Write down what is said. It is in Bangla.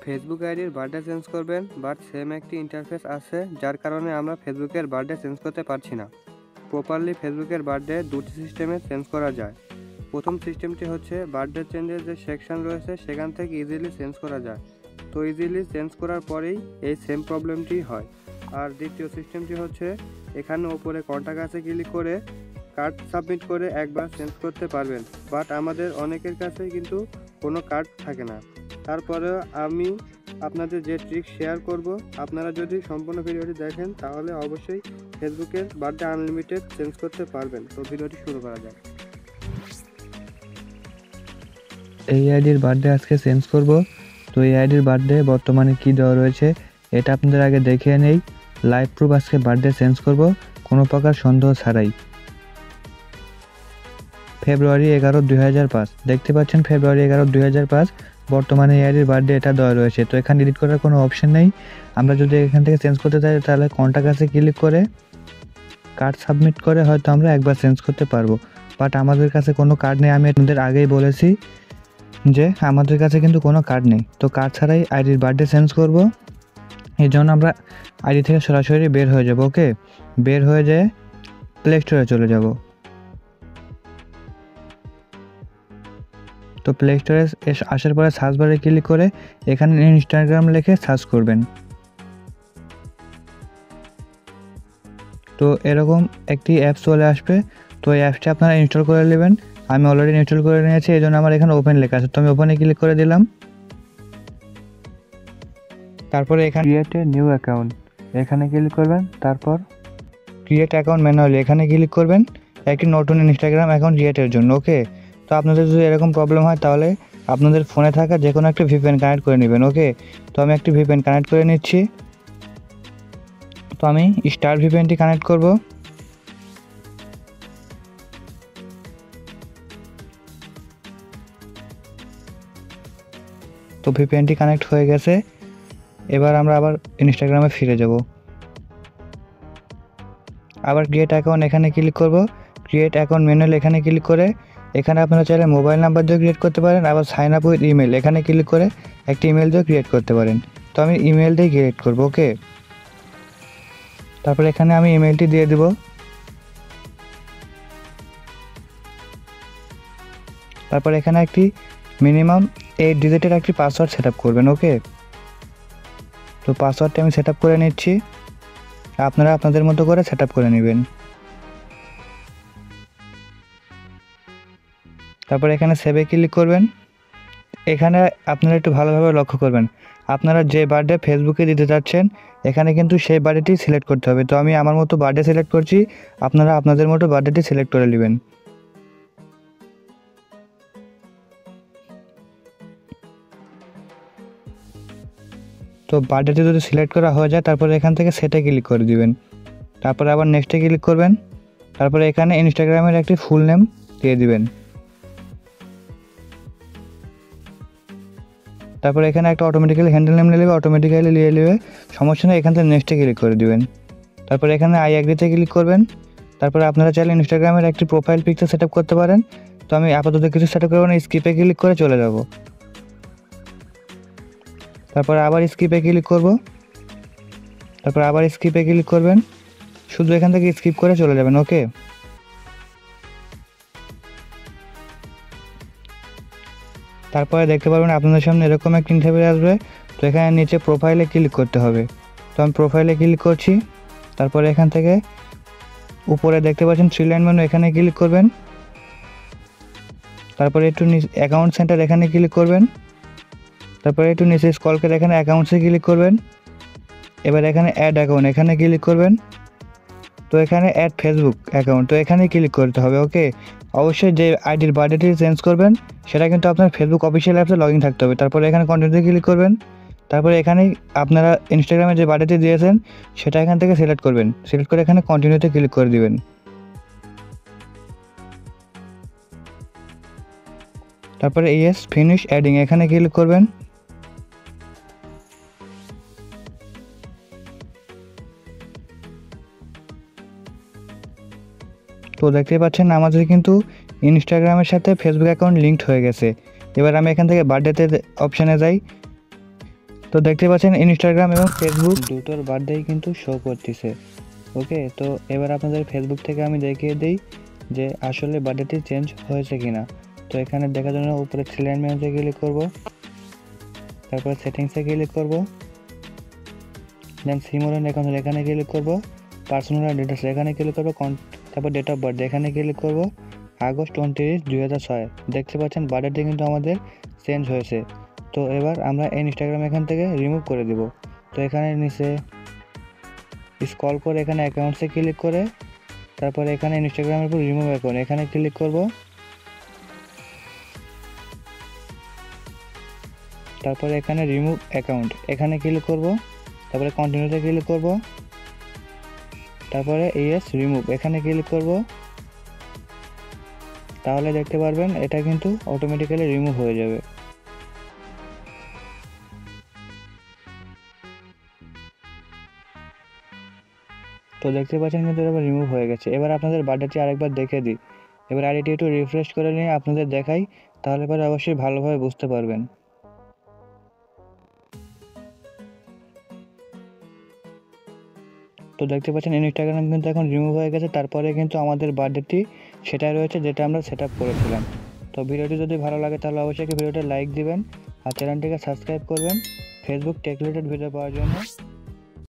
ফেসবুক আইডির বার্থডে চেঞ্জ করবেন, বাট সেম একটি ইন্টারফেস আছে যার কারণে আমরা ফেসবুকের বার্থডে চেঞ্জ করতে পারছি না। প্রপারলি ফেসবুকের বার্থডে দুটি সিস্টেমে চেঞ্জ করা যায়। প্রথম সিস্টেমটি হচ্ছে বার্থডে চেঞ্জের যে সেকশন রয়েছে সেখান থেকে ইজিলি চেঞ্জ করা যায়। তো ইজিলি চেঞ্জ করার পরেই এই সেম প্রবলেমটি হয়। আর দ্বিতীয় সিস্টেমটি হচ্ছে এখানে ওপরে কন্টাক্ট আছে ক্লিক করে কার্ড সাবমিট করে একবার চেঞ্জ করতে পারবেন, বাট আমাদের অনেকের কাছে কিন্তু কোনো কার্ড থাকে না। তারপরেও আমি আপনাদের যে ট্রিক শেয়ার করব, আপনারা যদি সম্পূর্ণ ভিডিওটি দেখেন তাহলে অবশ্যই ফেসবুকের বার্থডে আনলিমিটেড চেঞ্জ করতে পারবেন। তো ভিডিওটি শুরু করা যাক। এই আইডির বার্থডে আজকে চেঞ্জ করব। তো এই আইডির বার্থডে বর্তমানে কি দেওয়া রয়েছে এটা আপনাদের আগে দেখিয়ে নেই। লাইভ প্রুফ আজকে বার্থডে চেঞ্জ করব কোনো প্রকার সন্দেহ ছাড়াই। ফেব্রুয়ারি 11, 2005 দেখতে পাচ্ছেন, ফেব্রুয়ারি 11, 2005 বর্তমানে এই আইডির বার্থডে এটা দেওয়া রয়েছে। তো এখানে এডিট করার কোনো অপশন নেই। আমরা যদি এখান থেকে চেঞ্জ করতে চাই তাহলে কন্টাক্ট আছে ক্লিক করে কার্ড সাবমিট করে হয়তো আমরা একবার চেঞ্জ করতে পারবো, বাট আমাদের কাছে কোনো কার্ড নেই। আমি আপনাদের আগেই বলেছি যে আমাদের কাছে কিন্তু কোনো কার্ড নেই। তো কার্ড ছাড়াই আইডির বার্থডে চেঞ্জ করব। এই জন্য আমরা আইডি থেকে সরাসরি বের হয়ে যাব। ওকে, বের হয়ে যেয়ে প্লে স্টোরে চলে যাব। তো প্লে স্টোরে আসার পরে সার্চ বারে ক্লিক করে এখানে ইনস্টাগ্রাম লিখে সার্চ করবেন। তো এরকম একটি অ্যাপস চলে আসবে। তো এই অ্যাপসটা আপনারা ইনস্টল করে নেবেন। আমি অলরেডি ইনস্টল করে নিয়েছি, এই জন্য আমার এখানে ওপেন লেখা আছে। তো আমি ওপেনে ক্লিক করে দিলাম। তারপরে এখানে ক্রিয়েট এ নিউ অ্যাকাউন্ট এখানে ক্লিক করবেন। তারপর ক্রিয়েট অ্যাকাউন্ট ম্যানুয়ালি এখানে ক্লিক করবেন একটি নতুন ইনস্টাগ্রাম অ্যাকাউন্ট ক্রিয়েটের জন্য। ওকে, তো আপনাদের যদি এরকম প্রবলেম হয় তাহলে আপনাদের ফোনে থাকা যে কোনো একটা ভিপিএন কানেক্ট করে নেবেন। ওকে, তো আমি একটি ভিপিএন কানেক্ট করে নিচ্ছি। তো আমি স্টার ভিপিএনটি কানেক্ট করব। তো ভিপিএনটি কানেক্ট হয়ে গেছে। এবার আমরা আবার ইনস্টাগ্রামে ফিরে যাব। আবার ক্রিয়েট অ্যাকাউন্ট এখানে ক্লিক করব। ক্রিয়েট অ্যাকাউন্ট ম্যানুয়াল এখানে ক্লিক করে এখানে আপনারা চাইলে মোবাইল নাম্বার দিয়ে ক্রিয়েট করতে পারেন, আবার সাইন আপ উইথ ইমেল এখানে ক্লিক করে একটি ইমেল দিয়ে ক্রিয়েট করতে পারেন। তো আমি ইমেল দিয়ে ক্রিয়েট করব। ওকে, তারপর এখানে আমি ইমেলটি দিয়ে দেব। তারপর এখানে একটি মিনিমাম 8 ডিজিটের একটি পাসওয়ার্ড সেট আপ করবেন। ওকে, তো পাসওয়ার্ডটা আমি সেট আপ করে নিচ্ছি। আপনারা আপনাদের মতো করে সেট আপ করে নেবেন। তারপর এখানে সেভে ক্লিক করবেন। এখানে আপনারা একটু ভালোভাবে লক্ষ্য করবেন, আপনারা যে বার্থডে ফেসবুকে দিতে চাচ্ছেন এখানে কিন্তু সেই বার্থডেটি সিলেক্ট করতে হবে। তো আমি আমার মতো বার্থডে সিলেক্ট করছি, আপনারা আপনাদের মতো বার্থডেটি সিলেক্ট করে নেবেন। তো বার্থডেটি যদি সিলেক্ট করা হয়ে যায় তারপরে এখান থেকে সেটে ক্লিক করে দিবেন। তারপরে আবার নেক্সটে ক্লিক করবেন। তারপরে এখানে ইনস্টাগ্রামের একটি ফুল নেম দিয়ে দিবেন। তারপরে এখানে একটা অটোমেটিক্যালি হ্যান্ডেল নেম নিয়ে নেবে, অটোমেটিক্যালি নিয়ে নেবে, সমস্যা নেই। এখান থেকে নেক্সটে ক্লিক করে দিবেন। তারপরে এখানে আই অ্যাগ্রিতে ক্লিক করবেন। তারপরে আপনারা চাইলে ইনস্টাগ্রামের একটি প্রোফাইল পিকচার সেট আপ করতে পারেন। তো আমি আপাতত কিছু সেট আপ করবো না, স্কিপে ক্লিক করে চলে যাব। তারপরে আবার স্কিপে ক্লিক করব। তারপর আবার স্কিপে ক্লিক করবেন, শুধু এখান থেকে স্কিপ করে চলে যাবেন। ওকে, তারপরে দেখতে পারবেন আপনাদের সামনে এরকম একটা ইন্টারফেস আসবে। তো এখানে নিচে প্রোফাইলে ক্লিক করতে হবে। তো আমি প্রোফাইলে ক্লিক করছি। তারপরে এখান থেকে উপরে দেখতে পাচ্ছেন 3 লাইন মেনু এখানে ক্লিক করবেন। তারপরে একটু অ্যাকাউন্ট সেন্টার এখানে ক্লিক করবেন। তারপরে একটু নিচে স্ক্রল করে এখানে অ্যাকাউন্টসে ক্লিক করবেন। এবার এখানে অ্যাড অ্যাকাউন্ট এখানে ক্লিক করবেন। তো এখানে অ্যাড ফেসবুক অ্যাকাউন্ট, তো এখানে ক্লিক করতে হবে। ওকে, অবশ্যই যে আইডির বার্থডেটি চেঞ্জ করবেন সেটা কিন্তু আপনার ফেসবুক অফিসিয়াল অ্যাপসে লগ ইন থাকতে হবে। তারপরে এখানে কন্টিনিউতে ক্লিক করবেন। তারপরে এখানেই আপনারা ইনস্টাগ্রামে যে বার্থডেটি দিয়েছেন সেটা এখান থেকে সিলেক্ট করবেন। সিলেক্ট করে এখানে কন্টিনিউতে ক্লিক করে দিবেন। তারপরে ইয়েস ফিনিশ অ্যাডিং এখানে ক্লিক করবেন। তো দেখতে পাচ্ছেন আমাদের কিন্তু ইনস্টাগ্রামের সাথে ফেসবুক অ্যাকাউন্ট লিঙ্কড হয়ে গেছে। এবার আমি এখান থেকে বার্থডেতে অপশানে যাই। তো দেখতে পাচ্ছেন ইনস্টাগ্রাম এবং ফেসবুক দুটোর বার্থডেই কিন্তু শো করতেছে। ওকে, তো এবার আপনাদের ফেসবুক থেকে আমি দেখিয়ে দিই যে আসলে বার্থডেটি চেঞ্জ হয়েছে কিনা। তো এখানে দেখার জন্য উপরে থ্রি লাইন মেনুতে ক্লিক করব, তারপরে সেটিংসে ক্লিক করব, দেন সিমোর অ্যাকাউন্ট এখানে ক্লিক করব, পার্সোনাল ডিটেলস এখানে ক্লিক করব, তারপর ডেট অফ বার্থ এখানে ক্লিক করব, আগস্ট 29, 2006। দেখতে পাচ্ছেন বার্থডেটি কিন্তু আমাদের চেঞ্জ হয়েছে। তো এবার আমরা ইনস্টাগ্রাম এখান থেকে রিমুভ করে দিব। তো এখানে নিচে স্ক্রল করে এখানে অ্যাকাউন্টসে ক্লিক করে তারপরে এখানে ইনস্টাগ্রামের উপর রিমুভ অ্যাকাউন্ট এখানে ক্লিক করব, তারপরে এখানে রিমুভ অ্যাকাউন্ট এখানে ক্লিক করব, তারপরে কন্টিনিউতে ক্লিক করব, তারপরে ইয়েস রিমুভ এখানে ক্লিক করব। তাহলে দেখতে পারবেন এটা কিন্তু অটোমেটিক্যালি রিমুভ হয়ে যাবে। তো দেখতে পাচ্ছেন কিন্তু এবার রিমুভ হয়ে গেছে। এবার আপনাদের বার্থডেটি আরেকবার দেখে দিই। এবার আইডিটি একটু রিফ্রেশ করে নিয়ে আপনাদের দেখাই, তাহলে পরে অবশ্যই ভালোভাবে বুঝতে পারবেন। তো দেখতে পাচ্ছেন ইনস্টাগ্রাম কিন্তু এখন রিমুভ হয়ে গেছে, তারপরে কিন্তু আমাদের বার্থডেটি সেটাই রয়েছে যেটা আমরা সেট আপ করেছিলাম। তো ভিডিওটি যদি ভালো লাগে তাহলে অবশ্যই ভিডিওটা লাইক দিবেন আর চ্যানেলটিকে সাবস্ক্রাইব করবেন ফেসবুক টেক রিলেটেড ভিডিও পাওয়ার জন্য।